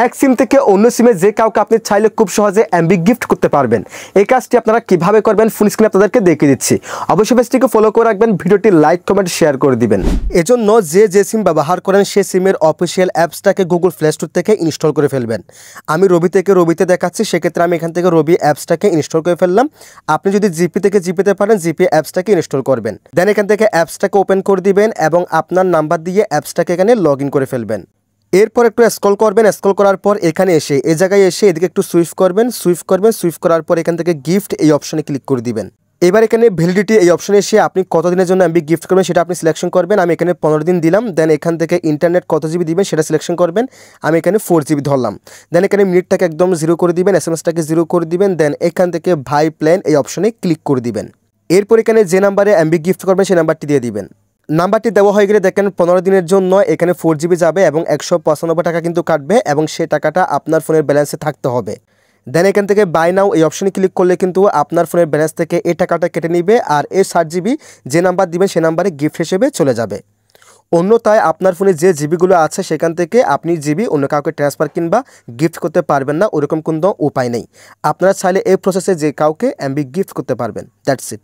এক সিম থেকে অন্য সিমে যে কাউকে আপনি চাইলে খুব সহজে এমবি গিফট করতে পারবেন। এই কাজটি আপনারা কিভাবে করবেন ফুল স্ক্রিনে আপনাদেরকে দেখিয়ে দিচ্ছি। অবশ্যই পেজটিকে ফলো করে রাখবেন, ভিডিওটি লাইক কমেন্ট শেয়ার করে দিবেন। এজন্য যে সিম ব্যবহার করেন সেই সিমের অফিসিয়াল অ্যাপসটাকে গুগল প্লে স্টোর থেকে ইনস্টল করে ফেলবেন। আমি রবিতে দেখাচ্ছি, সেক্ষেত্রে আমি এখান থেকে রবি অ্যাপসটাকে ইনস্টল করে ফেললাম। আপনি যদি জিপি থেকে জিপিতে পারেন জিপি অ্যাপসটাকে ইনস্টল করবেন। দেন এখান থেকে অ্যাপসটাকে ওপেন করে দিবেন এবং আপনার নাম্বার দিয়ে অ্যাপসটাকে এখানে লগ ইন করে ফেলবেন। এরপর একটু স্ক্রল করবেন, স্ক্রল করার পর এখানে এসে এই জায়গায় এসে এদিকে একটু সুইফট করার পর এখান থেকে গিফট এই অপশনে ক্লিক করে দিবেন। এবার এখানে ভ্যালিডিটি এই অপশনে এসে আপনি কতদিনের জন্য এমবি গিফট করবেন সেটা আপনি সিলেকশন করবেন। আমি এখানে 15 দিন দিলাম। দেন এখান থেকে ইন্টারনেট কত জিবি দিবেন সেটা সিলেকশন করবেন। আমি এখানে 4 জিবি ধরলাম। দেন এখানে মিনিটটাকে একদম 0 করে দিবেন, এসএমএসটাকে 0 করে দিবেন। দেন এখান থেকে ভাই প্ল্যান এই অপশনে ক্লিক করে দিবেন। এরপর এখানে যে নাম্বারে এমবি গিফট করবেন সেই নাম্বারটি দিয়ে দিবেন। নাম্বারটি দেওয়া হয়ে গেলে দেখেন 15 দিনের জন্য এখানে 4 জিবি যাবে এবং 195 টাকা কিন্তু কাটবে এবং সেই টাকাটা আপনার ফোনের ব্যালেন্সে থাকতে হবে। দেন এখান থেকে বাই নাও এই অপশনে ক্লিক করলে কিন্তু আপনার ফোনের ব্যালেন্স থেকে এই টাকাটা কেটে নিবে আর এই 60 জিবি যে নাম্বার দিবেন সেই নাম্বারে গিফট হিসেবে চলে যাবে। অন্যথায় আপনার ফোনে যে জিবিগুলো আছে সেখান থেকে আপনি জিবি অন্য কাউকে ট্রান্সফার কিংবা গিফট করতে পারবেন না, ওরকম কোনো উপায় নেই। আপনারা চাইলে এই প্রসেসে যে কাউকে এমবি গিফট করতে পারবেন। That's it.